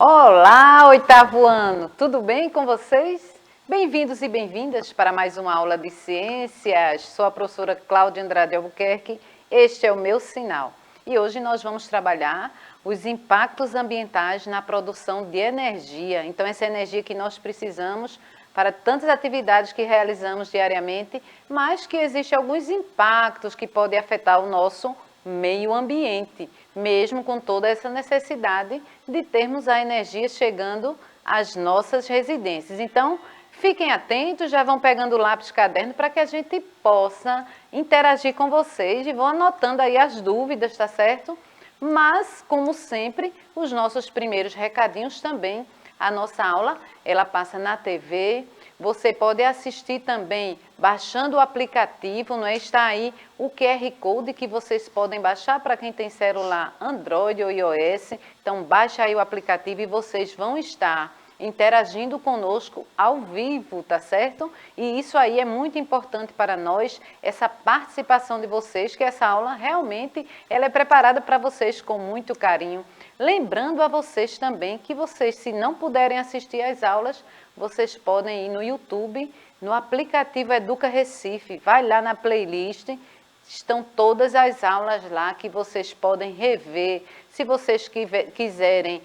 Olá, oitavo ano! Tudo bem com vocês? Bem-vindos e bem-vindas para mais uma aula de ciências. Sou a professora Cláudia Andrade Albuquerque. Este é o meu sinal. E hoje nós vamos trabalhar os impactos ambientais na produção de energia. Então, essa energia que nós precisamos para tantas atividades que realizamos diariamente, mas que existem alguns impactos que podem afetar o nosso meio ambiente, mesmo com toda essa necessidade de termos a energia chegando às nossas residências. Então, fiquem atentos, já vão pegando lápis e caderno para que a gente possa interagir com vocês e vão anotando aí as dúvidas, tá certo? Mas, como sempre, os nossos primeiros recadinhos também. A nossa aula, ela passa na TV, você pode assistir também baixando o aplicativo, não é? Está aí o QR Code que vocês podem baixar para quem tem celular Android ou iOS. Então, baixa aí o aplicativo e vocês vão estar interagindo conosco ao vivo, tá certo? E isso aí é muito importante para nós, essa participação de vocês, que essa aula realmente ela é preparada para vocês com muito carinho. Lembrando a vocês também que vocês, se não puderem assistir às aulas, vocês podem ir no YouTube, no aplicativo Educa Recife, vai lá na playlist, estão todas as aulas lá que vocês podem rever. Se vocês quiserem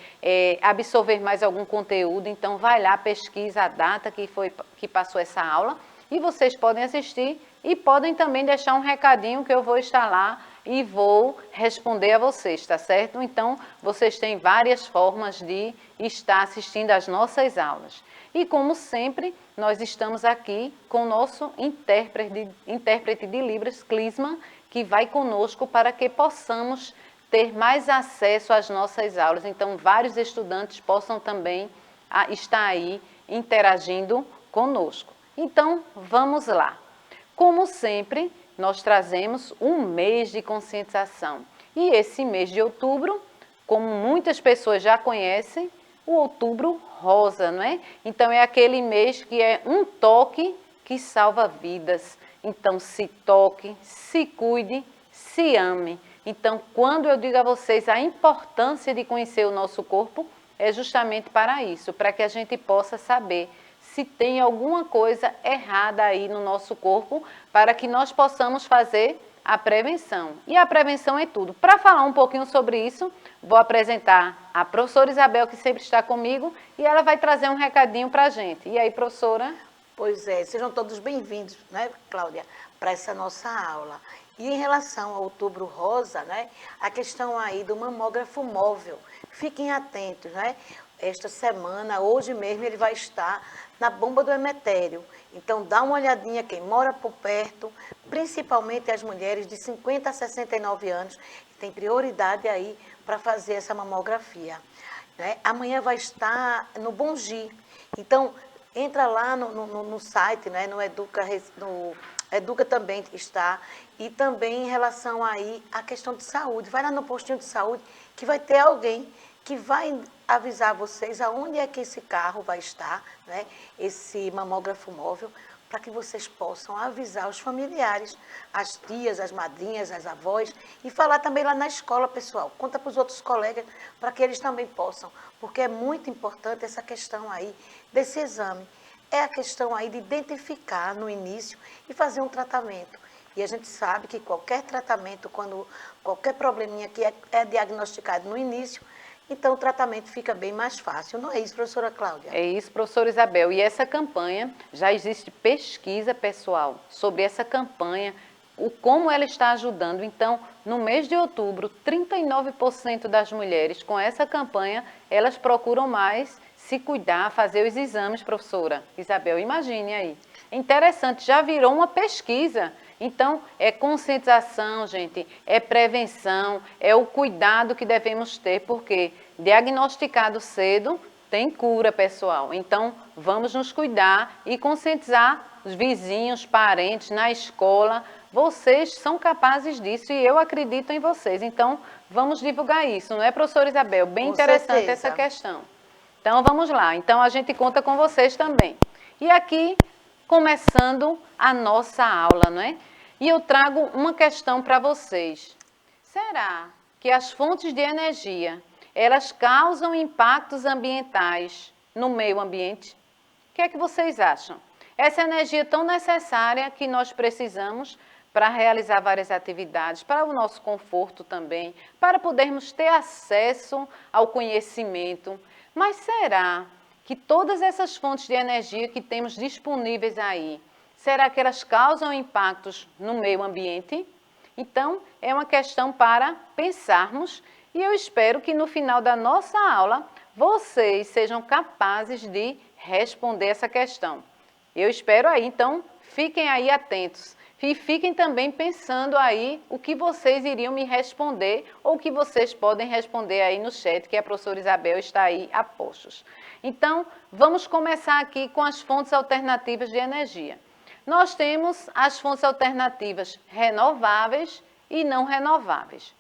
absorver mais algum conteúdo, então vai lá, pesquisa a data que passou essa aula e vocês podem assistir e podem também deixar um recadinho que eu vou estar lá e vou responder a vocês, tá certo? Então, vocês têm várias formas de estar assistindo às nossas aulas. E como sempre, nós estamos aqui com o nosso intérprete de Libras, Clisman, que vai conosco para que possamos ter mais acesso às nossas aulas. Então, vários estudantes possam também estar aí interagindo conosco. Então, vamos lá. Como sempre, nós trazemos um mês de conscientização. E esse mês de outubro, como muitas pessoas já conhecem, o Outubro Rosa, não é? Então, é aquele mês que é um toque que salva vidas. Então, se toque, se cuide, se ame. Então, quando eu digo a vocês a importância de conhecer o nosso corpo, é justamente para isso, para que a gente possa saber se tem alguma coisa errada aí no nosso corpo, para que nós possamos fazer a prevenção. E a prevenção é tudo. Para falar um pouquinho sobre isso, vou apresentar a professora Isabel, que sempre está comigo, e ela vai trazer um recadinho para a gente. E aí, professora? Pois é, sejam todos bem-vindos, né, Cláudia, para essa nossa aula. E em relação ao Outubro Rosa, né, a questão aí do mamógrafo móvel, fiquem atentos, né? Esta semana, hoje mesmo, ele vai estar na bomba do Emetério. Então, dá uma olhadinha quem mora por perto, principalmente as mulheres de 50 a 69 anos, que tem prioridade aí para fazer essa mamografia. Né? Amanhã vai estar no Bongi. Então, entra lá no site, né? no Educa também está. E também em relação aí à questão de saúde. Vai lá no postinho de saúde que vai ter alguém que vai avisar vocês aonde é que esse carro vai estar, né? Esse mamógrafo móvel, para que vocês possam avisar os familiares, as tias, as madrinhas, as avós, e falar também lá na escola, pessoal. Conta para os outros colegas, para que eles também possam, porque é muito importante essa questão aí desse exame. É a questão aí de identificar no início e fazer um tratamento. E a gente sabe que qualquer tratamento, quando qualquer probleminha que é diagnosticado no início, então o tratamento fica bem mais fácil. Não é isso, professora Cláudia? É isso, professora Isabel. E essa campanha, já existe pesquisa, pessoal, sobre essa campanha, como ela está ajudando. Então, no mês de outubro, 39% das mulheres com essa campanha, elas procuram mais se cuidar, fazer os exames, professora Isabel. Imagine aí. É interessante, já virou uma pesquisa. Então, é conscientização, gente, é prevenção, é o cuidado que devemos ter, porque diagnosticado cedo tem cura, pessoal. Então, vamos nos cuidar e conscientizar os vizinhos, parentes, na escola. Vocês são capazes disso e eu acredito em vocês. Então, vamos divulgar isso, não é, professora Isabel? Bem interessante essa questão. Então, vamos lá. Então, a gente conta com vocês também. E aqui, começando a nossa aula, não é? E eu trago uma questão para vocês. Será que as fontes de energia, elas causam impactos ambientais no meio ambiente? O que é que vocês acham? Essa energia tão necessária que nós precisamos para realizar várias atividades, para o nosso conforto também, para podermos ter acesso ao conhecimento. Mas será que todas essas fontes de energia que temos disponíveis aí, será que elas causam impactos no meio ambiente? Então, é uma questão para pensarmos e eu espero que no final da nossa aula vocês sejam capazes de responder essa questão. Eu espero aí, então, fiquem aí atentos. E fiquem também pensando aí o que vocês iriam me responder ou o que vocês podem responder aí no chat, que a professora Isabel está aí a postos. Então, vamos começar aqui com as fontes alternativas de energia. Nós temos as fontes alternativas renováveis e não renováveis.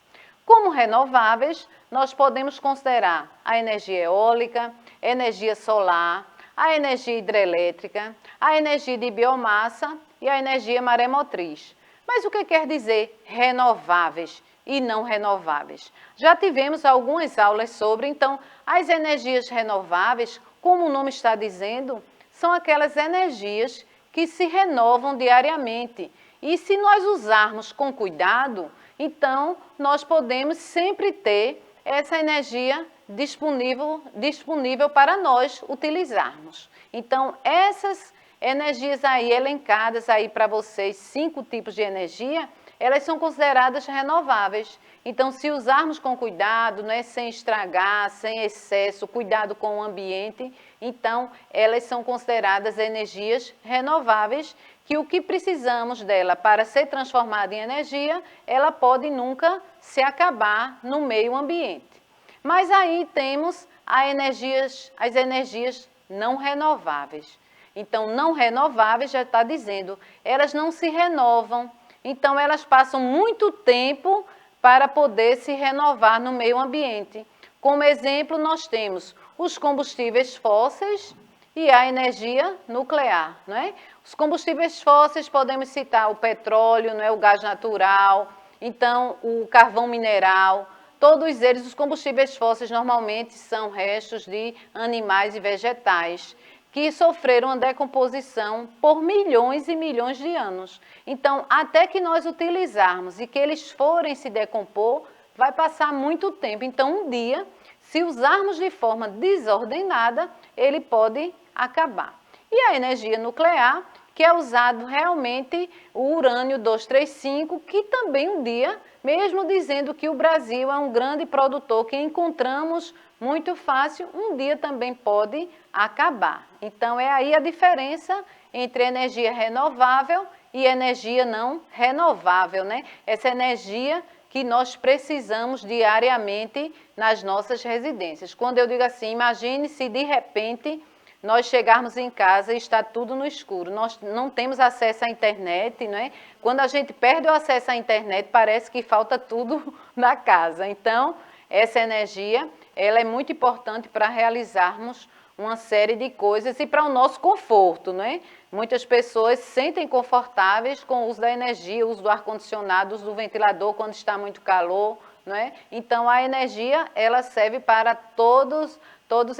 Como renováveis, nós podemos considerar a energia eólica, energia solar, a energia hidrelétrica, a energia de biomassa e a energia maremotriz. Mas o que quer dizer renováveis e não renováveis? Já tivemos algumas aulas sobre, então, as energias renováveis, como o nome está dizendo, são aquelas energias que se renovam diariamente. E se nós usarmos com cuidado, então nós podemos sempre ter essa energia disponível para nós utilizarmos. Então, essas energias aí elencadas aí para vocês, 5 tipos de energia, elas são consideradas renováveis. Então, se usarmos com cuidado, né, sem estragar, sem excesso, cuidado com o ambiente, então elas são consideradas energias renováveis, que o que precisamos dela para ser transformada em energia, ela pode nunca se acabar no meio ambiente. Mas aí temos as energias não renováveis. Então, não renováveis, já está dizendo, elas não se renovam. Então, elas passam muito tempo para poder se renovar no meio ambiente. Como exemplo, nós temos os combustíveis fósseis e a energia nuclear, não é? Os combustíveis fósseis, podemos citar o petróleo, não é? O gás natural, então o carvão mineral. Todos eles, os combustíveis fósseis, normalmente são restos de animais e vegetais que sofreram uma decomposição por milhões e milhões de anos. Então, até que nós utilizarmos e que eles forem se decompor, vai passar muito tempo. Então, um dia, se usarmos de forma desordenada, ele pode acabar. E a energia nuclear, que é usado realmente o urânio 235, que também um dia, mesmo dizendo que o Brasil é um grande produtor, que encontramos muito fácil, um dia também pode acabar. Então, é aí a diferença entre energia renovável e energia não renovável, né? Essa energia que nós precisamos diariamente nas nossas residências. Quando eu digo assim, imagine se de repente nós chegarmos em casa e está tudo no escuro, nós não temos acesso à internet, não é? Quando a gente perde o acesso à internet, parece que falta tudo na casa. Então, essa energia, ela é muito importante para realizarmos uma série de coisas e para o nosso conforto, não é? Muitas pessoas se sentem confortáveis com o uso da energia, o uso do ar-condicionado, o uso do ventilador quando está muito calor, não é? Então, a energia, ela serve para todos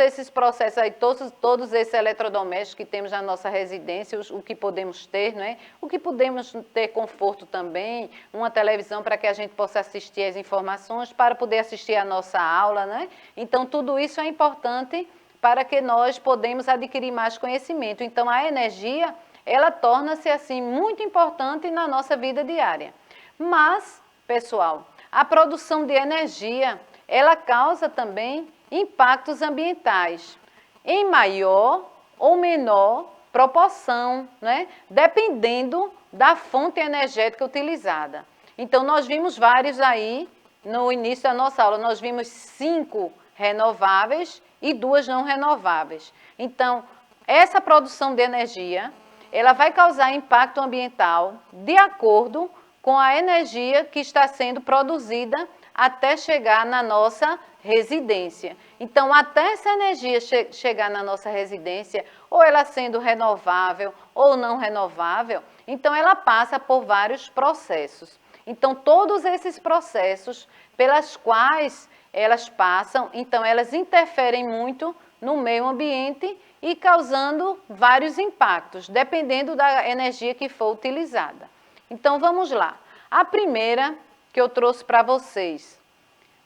esses processos aí, todos esses eletrodomésticos que temos na nossa residência, o que podemos ter, não é? O que podemos ter conforto também, uma televisão para que a gente possa assistir as informações, para poder assistir a nossa aula, né? Então, tudo isso é importante para que nós podemos adquirir mais conhecimento. Então, a energia, ela torna-se, assim, muito importante na nossa vida diária. Mas, pessoal, a produção de energia, ela causa também impactos ambientais, em maior ou menor proporção, né? Dependendo da fonte energética utilizada. Então, nós vimos vários aí no início da nossa aula, nós vimos 5 renováveis e 2 não renováveis. Então, essa produção de energia, ela vai causar impacto ambiental de acordo com a energia que está sendo produzida até chegar na nossa residência. Então, até essa energia chegar na nossa residência, ou ela sendo renovável ou não renovável, então ela passa por vários processos. Então, todos esses processos pelas quais elas passam, então elas interferem muito no meio ambiente e causando vários impactos, dependendo da energia que for utilizada. Então vamos lá. A primeira que eu trouxe para vocês,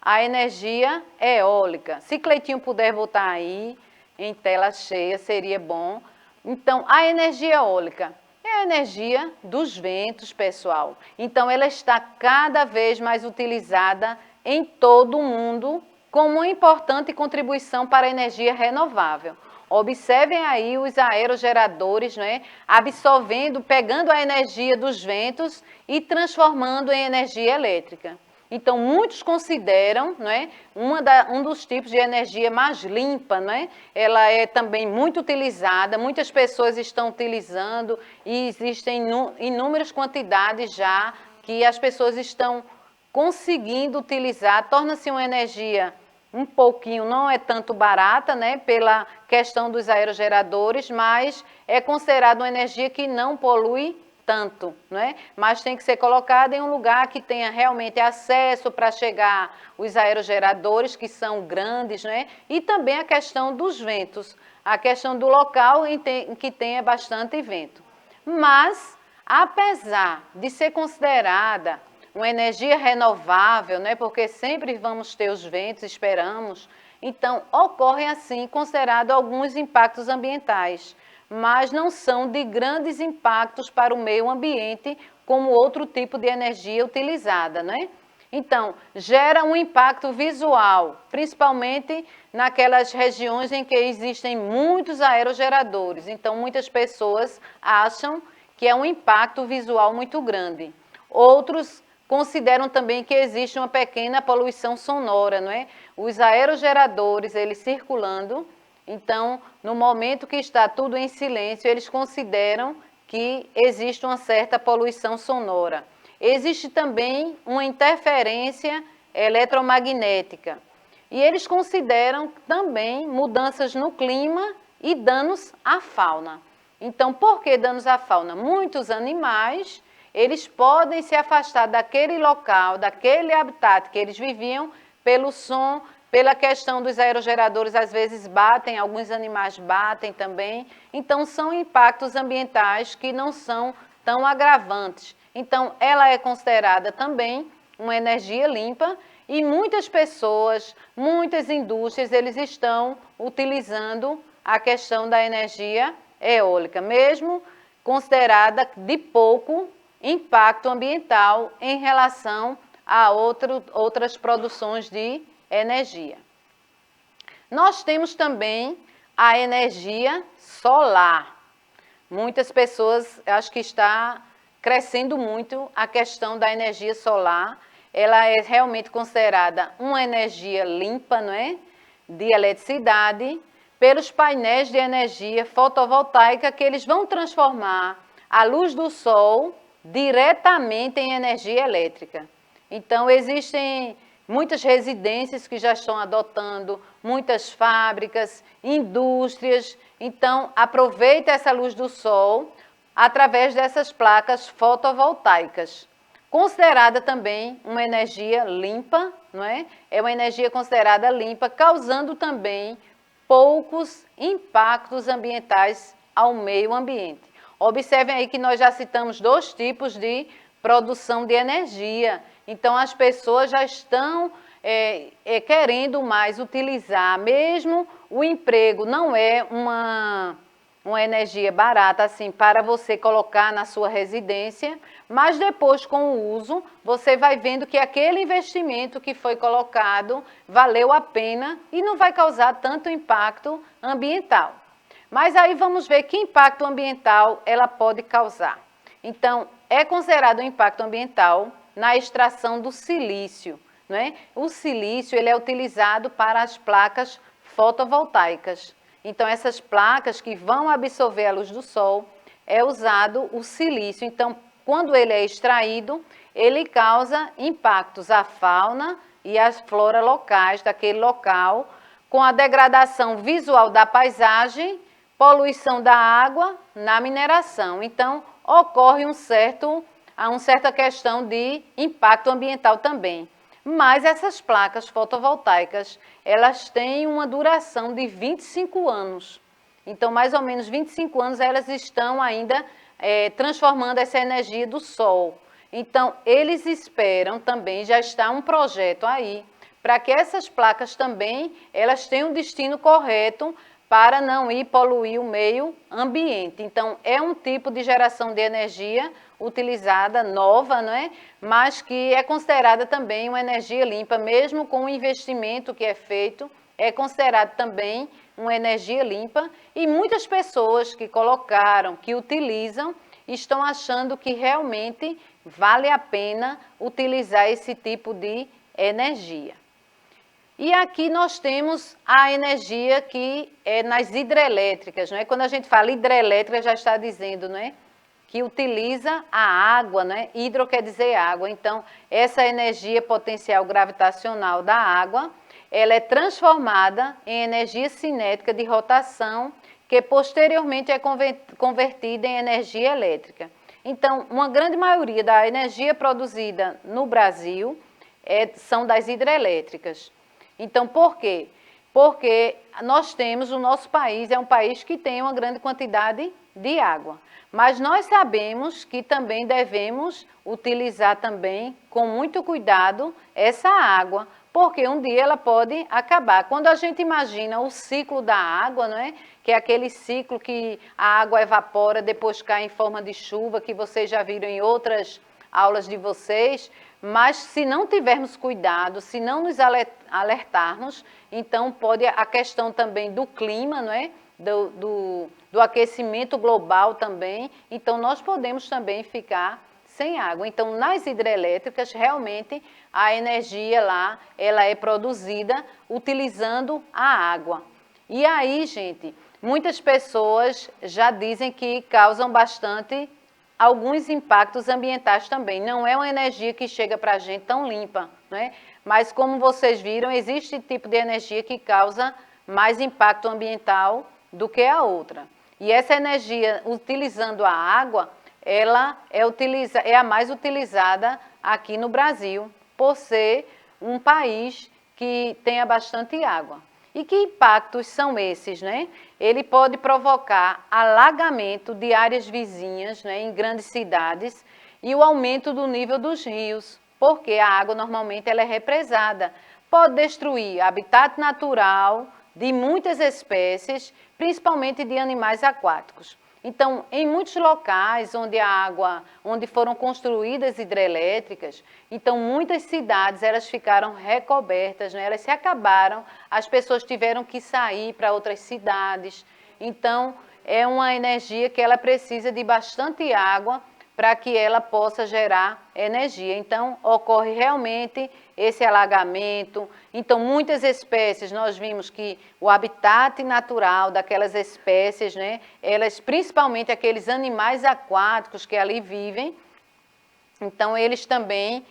a energia eólica. Se Cleitinho puder botar aí em tela cheia, seria bom. Então, a energia eólica é a energia dos ventos, pessoal. Então, ela está cada vez mais utilizada em todo o mundo como uma importante contribuição para a energia renovável. Observem aí os aerogeradores, né, absorvendo, pegando a energia dos ventos e transformando em energia elétrica. Então, muitos consideram, né, um dos tipos de energia mais limpa, né? Ela é também muito utilizada, muitas pessoas estão utilizando e existem inúmeras quantidades já que as pessoas estão conseguindo utilizar. Torna-se uma energia um pouquinho, não é tanto barata, né, pela questão dos aerogeradores, mas é considerada uma energia que não polui tanto, né? Mas tem que ser colocada em um lugar que tenha realmente acesso para chegar os aerogeradores, que são grandes, né? E também a questão dos ventos, a questão do local em que tenha bastante vento. Mas, apesar de ser considerada uma energia renovável, né? Porque sempre vamos ter os ventos, esperamos, então ocorrem assim, considerado alguns impactos ambientais, mas não são de grandes impactos para o meio ambiente, como outro tipo de energia utilizada, né? Então, gera um impacto visual, principalmente naquelas regiões em que existem muitos aerogeradores. Então, muitas pessoas acham que é um impacto visual muito grande. Outros consideram também que existe uma pequena poluição sonora, não é? Os aerogeradores, eles circulando. Então, no momento que está tudo em silêncio, eles consideram que existe uma certa poluição sonora. Existe também uma interferência eletromagnética. E eles consideram também mudanças no clima e danos à fauna. Então, por que danos à fauna? Muitos animais, eles podem se afastar daquele local, daquele habitat que eles viviam, pelo som, pela questão dos aerogeradores, às vezes batem, alguns animais batem também. Então, são impactos ambientais que não são tão agravantes. Então, ela é considerada também uma energia limpa e muitas pessoas, muitas indústrias, eles estão utilizando a questão da energia eólica, mesmo considerada de pouco impacto ambiental em relação a outras produções de energia. Nós temos também a energia solar. Muitas pessoas, acho que está crescendo muito a questão da energia solar. Ela é realmente considerada uma energia limpa, não é? De eletricidade, pelos painéis de energia fotovoltaica que eles vão transformar a luz do sol diretamente em energia elétrica. Então, existem muitas residências que já estão adotando, muitas fábricas, indústrias. Então, aproveita essa luz do sol através dessas placas fotovoltaicas. Considerada também uma energia limpa, não é? É uma energia considerada limpa, causando também poucos impactos ambientais ao meio ambiente. Observem aí que nós já citamos 2 tipos de produção de energia. Então, as pessoas já estão querendo mais utilizar, mesmo o emprego não é uma energia barata, assim, para você colocar na sua residência, mas depois, com o uso, você vai vendo que aquele investimento que foi colocado valeu a pena e não vai causar tanto impacto ambiental. Mas aí vamos ver que impacto ambiental ela pode causar. Então, é considerado um impacto ambiental na extração do silício, não é? O silício ele é utilizado para as placas fotovoltaicas. Então, essas placas que vão absorver a luz do sol, é usado o silício. Então, quando ele é extraído, ele causa impactos à fauna e à flora locais daquele local, com a degradação visual da paisagem, poluição da água na mineração. Então, ocorre uma certa questão de impacto ambiental também. Mas essas placas fotovoltaicas, elas têm uma duração de 25 anos. Então, mais ou menos 25 anos, elas estão ainda transformando essa energia do sol. Então, eles esperam também, já está um projeto aí, para que essas placas também, elas tenham um destino correto para não ir poluir o meio ambiente. Então, é um tipo de geração de energia utilizada, nova, não é? Mas que é considerada também uma energia limpa, mesmo com o investimento que é feito, é considerado também uma energia limpa. E muitas pessoas que colocaram, que utilizam, estão achando que realmente vale a pena utilizar esse tipo de energia. E aqui nós temos a energia que é nas hidrelétricas, não é? Quando a gente fala hidrelétrica, já está dizendo, não é? Que utiliza a água, né? Hidro quer dizer água. Então, essa energia potencial gravitacional da água, ela é transformada em energia cinética de rotação, que posteriormente é convertida em energia elétrica. Então, uma grande maioria da energia produzida no Brasil são das hidrelétricas. Então, por quê? Porque nós temos, o nosso país é um país que tem uma grande quantidade de água. Mas nós sabemos que também devemos utilizar também, com muito cuidado, essa água, porque um dia ela pode acabar. Quando a gente imagina o ciclo da água, não é? Que é aquele ciclo que a água evapora, depois cai em forma de chuva, que vocês já viram em outras aulas de vocês, mas se não tivermos cuidado, se não nos alertarmos, então pode a questão também do clima, não é? Do aquecimento global também, então nós podemos também ficar sem água. Então, nas hidrelétricas, realmente, a energia lá, ela é produzida utilizando a água. E aí, gente, muitas pessoas já dizem que causam bastante alguns impactos ambientais também. Não é uma energia que chega para a gente tão limpa, né? Mas como vocês viram, existe tipo de energia que causa mais impacto ambiental do que a outra. E essa energia, utilizando a água, ela é a mais utilizada aqui no Brasil, por ser um país que tenha bastante água. E que impactos são esses, né? Ele pode provocar alagamento de áreas vizinhas, né, em grandes cidades, e o aumento do nível dos rios, porque a água normalmente ela é represada. Pode destruir habitat natural de muitas espécies, principalmente de animais aquáticos. Então, em muitos locais onde foram construídas hidrelétricas, então muitas cidades elas ficaram recobertas, né? Elas se acabaram, as pessoas tiveram que sair para outras cidades. Então, é uma energia que ela precisa de bastante água para que ela possa gerar energia. Então, ocorre realmente esse alagamento. Então, muitas espécies, nós vimos que o habitat natural daquelas espécies, né, elas, principalmente aqueles animais aquáticos que ali vivem, então eles também,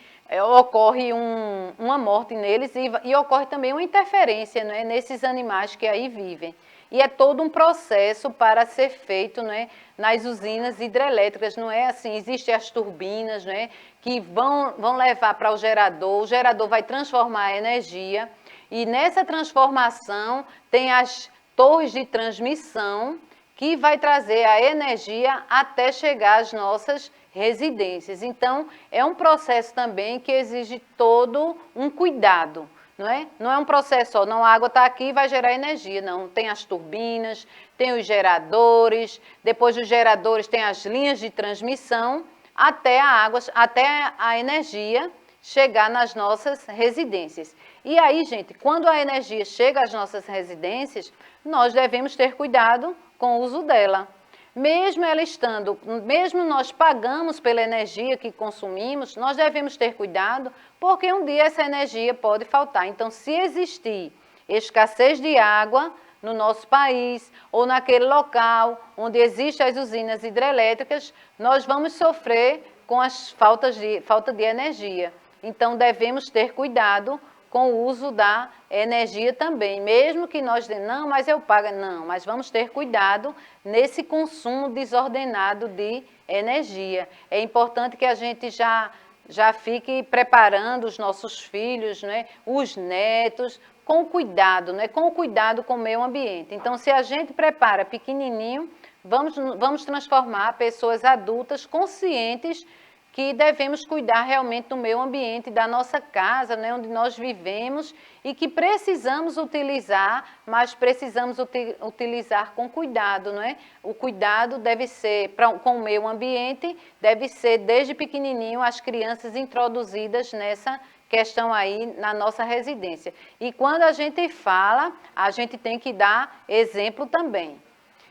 ocorre uma morte neles e ocorre também uma interferência, né, nesses animais que aí vivem. E é todo um processo para ser feito, né, nas usinas hidrelétricas, não é assim, existem as turbinas, né, que vão levar para o gerador vai transformar a energia, e nessa transformação tem as torres de transmissão, que vai trazer a energia até chegar às nossas residências. Então, é um processo também que exige todo um cuidado. Não é? Não é um processo só, não, a água está aqui e vai gerar energia, não. Tem as turbinas, tem os geradores, depois dos geradores tem as linhas de transmissão, até a energia chegar nas nossas residências. E aí, gente, quando a energia chega às nossas residências, nós devemos ter cuidado com o uso dela. Mesmo nós pagamos pela energia que consumimos, nós devemos ter cuidado, porque um dia essa energia pode faltar. Então, se existir escassez de água no nosso país ou naquele local onde existem as usinas hidrelétricas, nós vamos sofrer com as falta de energia. Então, devemos ter cuidado com o uso da energia também, mesmo que nós não, mas eu pago, não, mas vamos ter cuidado nesse consumo desordenado de energia. É importante que a gente já já fique preparando os nossos filhos, né, os netos, com cuidado, né, com cuidado com o meio ambiente. Então, se a gente prepara pequenininho, vamos transformar pessoas adultas conscientes que devemos cuidar realmente do meio ambiente, da nossa casa, né, onde nós vivemos e que precisamos utilizar, mas precisamos utilizar com cuidado, não é? O cuidado deve ser com o meio ambiente, deve ser desde pequenininho as crianças introduzidas nessa questão aí na nossa residência. E quando a gente fala, a gente tem que dar exemplo também.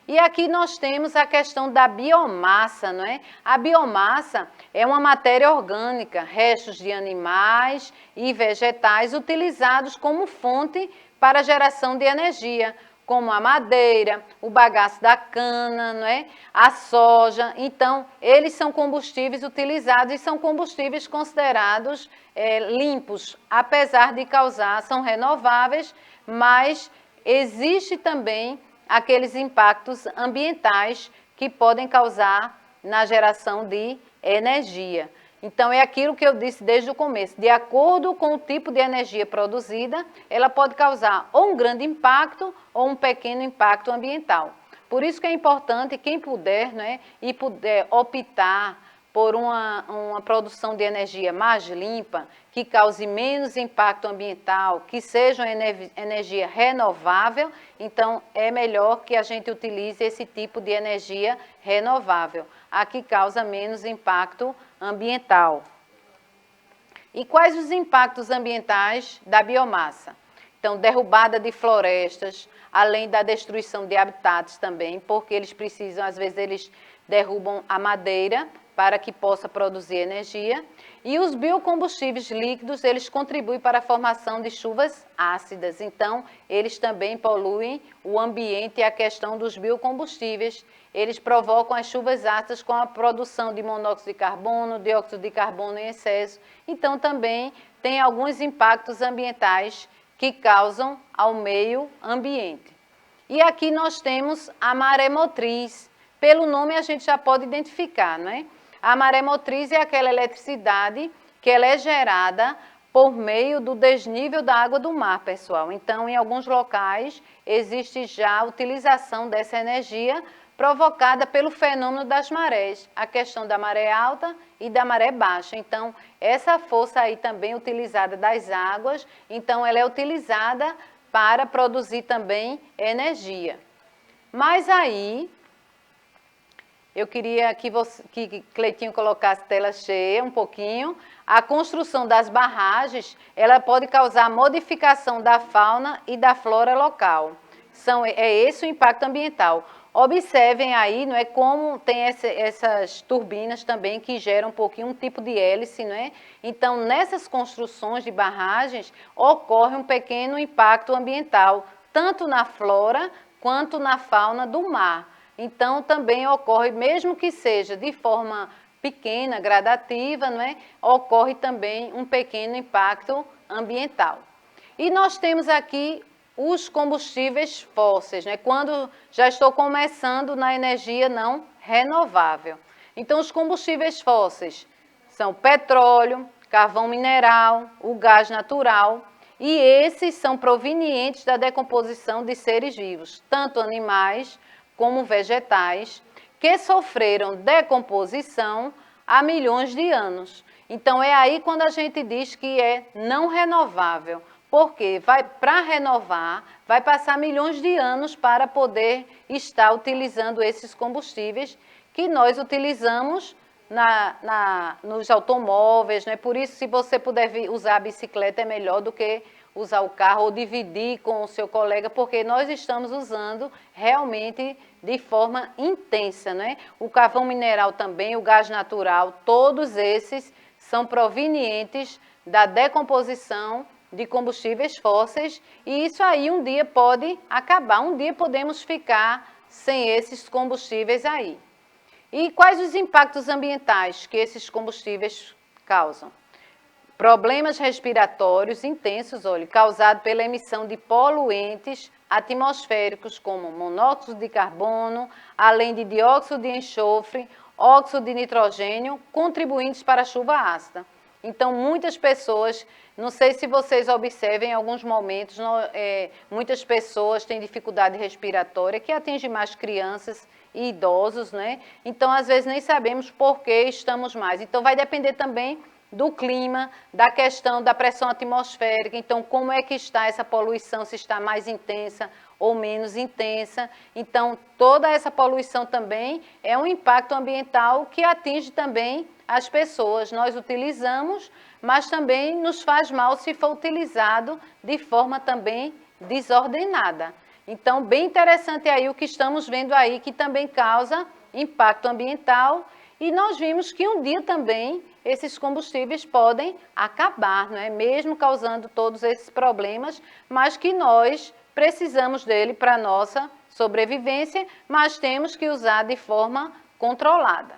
E aqui nós temos a questão da biomassa, não é? A biomassa é uma matéria orgânica, restos de animais e vegetais utilizados como fonte para a geração de energia, como a madeira, o bagaço da cana, não é? A soja. Então, eles são combustíveis utilizados e são combustíveis considerados limpos, apesar de são renováveis, mas existe também aqueles impactos ambientais que podem causar na geração de energia. Então, é aquilo que eu disse desde o começo. De acordo com o tipo de energia produzida, ela pode causar ou um grande impacto ou um pequeno impacto ambiental. Por isso que é importante, quem puder, né, e puder optar por uma produção de energia mais limpa, que cause menos impacto ambiental, que seja uma energia renovável, então é melhor que a gente utilize esse tipo de energia renovável, a que causa menos impacto ambiental. E quais os impactos ambientais da biomassa? Então, derrubada de florestas, além da destruição de habitats também, porque eles precisam, às vezes, eles derrubam a madeira para que possa produzir energia. E os biocombustíveis líquidos, eles contribuem para a formação de chuvas ácidas. Então, eles também poluem o ambiente e a questão dos biocombustíveis. Eles provocam as chuvas ácidas com a produção de monóxido de carbono, dióxido de carbono em excesso. Então, também tem alguns impactos ambientais que causam ao meio ambiente. E aqui nós temos a maremotriz. Pelo nome a gente já pode identificar, não é? A maremotriz é aquela eletricidade que ela é gerada por meio do desnível da água do mar, pessoal. Então, em alguns locais, existe já a utilização dessa energia provocada pelo fenômeno das marés, a questão da maré alta e da maré baixa. Então, essa força aí também utilizada das águas, então ela é utilizada para produzir também energia. Mas aí, eu queria que Cleitinho colocasse tela cheia um pouquinho. A construção das barragens, ela pode causar modificação da fauna e da flora local. É esse o impacto ambiental. Observem aí, não é, como tem essas turbinas também que geram um pouquinho um tipo de hélice, não é? Então, nessas construções de barragens, ocorre um pequeno impacto ambiental, tanto na flora quanto na fauna do mar. Então, também ocorre, mesmo que seja de forma pequena, gradativa, não é? Ocorre também um pequeno impacto ambiental. E nós temos aqui os combustíveis fósseis, né? Quando já estou começando na energia não renovável. Então, os combustíveis fósseis são petróleo, carvão mineral, o gás natural, e esses são provenientes da decomposição de seres vivos, tanto animais como vegetais, que sofreram decomposição há milhões de anos. Então, é aí quando a gente diz que é não renovável, porque para renovar, vai passar milhões de anos para poder estar utilizando esses combustíveis que nós utilizamos nos automóveis, né? Por isso, se você puder usar a bicicleta, é melhor do que usar o carro ou dividir com o seu colega, porque nós estamos usando realmente de forma intensa, né? O carvão mineral também, o gás natural, todos esses são provenientes da decomposição de combustíveis fósseis, e isso aí um dia pode acabar, um dia podemos ficar sem esses combustíveis aí. E quais os impactos ambientais que esses combustíveis causam? Problemas respiratórios intensos, olha, causados pela emissão de poluentes atmosféricos como monóxido de carbono, além de dióxido de enxofre, óxido de nitrogênio, contribuintes para a chuva ácida. Então, muitas pessoas, não sei se vocês observem, em alguns momentos, muitas pessoas têm dificuldade respiratória, que atinge mais crianças e idosos, né? Então, às vezes, nem sabemos por que estamos mais. Então, vai depender também do clima, da questão da pressão atmosférica. Então, como é que está essa poluição, se está mais intensa ou menos intensa. Então, toda essa poluição também é um impacto ambiental que atinge também as pessoas. Nós utilizamos, mas também nos faz mal se for utilizado de forma também desordenada. Então, bem interessante aí o que estamos vendo aí, que também causa impacto ambiental. E nós vimos que um dia também esses combustíveis podem acabar, não é? Mesmo causando todos esses problemas, mas que nós precisamos dele para a nossa sobrevivência, mas temos que usar de forma controlada.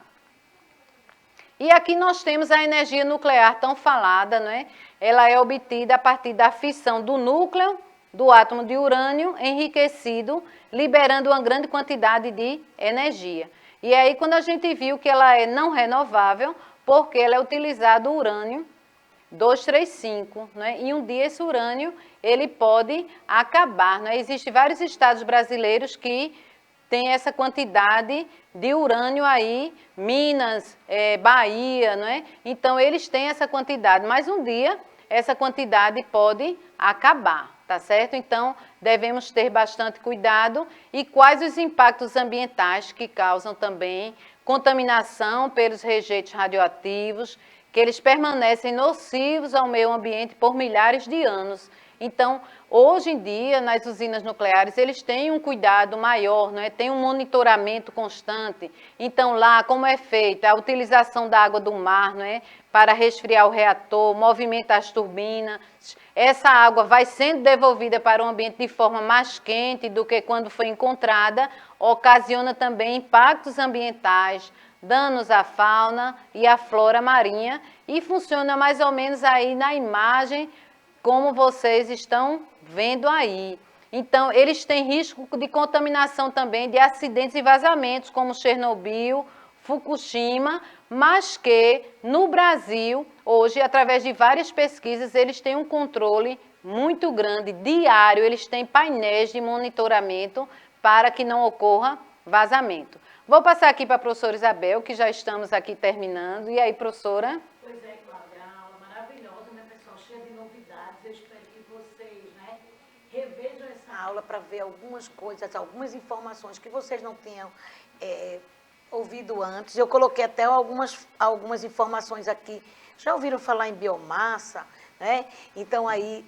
E aqui nós temos a energia nuclear tão falada, não é? Ela é obtida a partir da fissão do núcleo do átomo de urânio enriquecido, liberando uma grande quantidade de energia. E aí, quando a gente viu que ela é não renovável, porque ela é utilizado urânio 235, né? E um dia esse urânio ele pode acabar, né? Existem vários estados brasileiros que têm essa quantidade de urânio aí, Minas, Bahia, né? Então eles têm essa quantidade, mas um dia essa quantidade pode acabar, tá certo? Então devemos ter bastante cuidado. E quais os impactos ambientais que causam também contaminação pelos rejeitos radioativos, que eles permanecem nocivos ao meio ambiente por milhares de anos. Então, hoje em dia, nas usinas nucleares, eles têm um cuidado maior, não é? Tem um monitoramento constante. Então, lá, como é feita a utilização da água do mar, não é? Para resfriar o reator, movimenta as turbinas. Essa água vai sendo devolvida para o ambiente de forma mais quente do que quando foi encontrada, ocasiona também impactos ambientais, danos à fauna e à flora marinha, e funciona mais ou menos aí na imagem como vocês estão vendo aí. Então, eles têm risco de contaminação também de acidentes e vazamentos, como Chernobyl, Fukushima, mas que no Brasil, hoje, através de várias pesquisas, eles têm um controle muito grande, diário, eles têm painéis de monitoramento para que não ocorra vazamento. Vou passar aqui para a professora Isabel, que já estamos aqui terminando. E aí, professora? Pois é, Cláudia, a aula maravilhosa, né, pessoal? Cheia de novidades. Eu espero que vocês, né, revejam essa aula para ver algumas coisas, algumas informações que vocês não tinham ouvido antes. Eu coloquei até algumas informações aqui. Já ouviram falar em biomassa, né? Então, aí,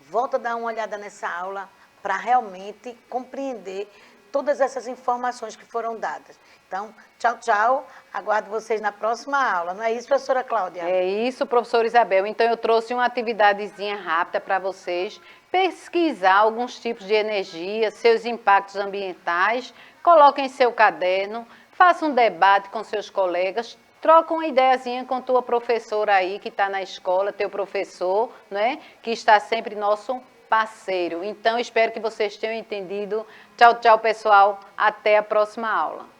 volta a dar uma olhada nessa aula para realmente compreender todas essas informações que foram dadas. Então, tchau, tchau. Aguardo vocês na próxima aula. Não é isso, professora Cláudia? É isso, professora Isabel. Então, eu trouxe uma atividadezinha rápida para vocês pesquisar alguns tipos de energia, seus impactos ambientais, coloquem em seu caderno, faça um debate com seus colegas, troca uma ideiazinha com tua professora aí, que está na escola, teu professor, né, que está sempre nosso parceiro. Então, espero que vocês tenham entendido. Tchau, tchau, pessoal. Até a próxima aula.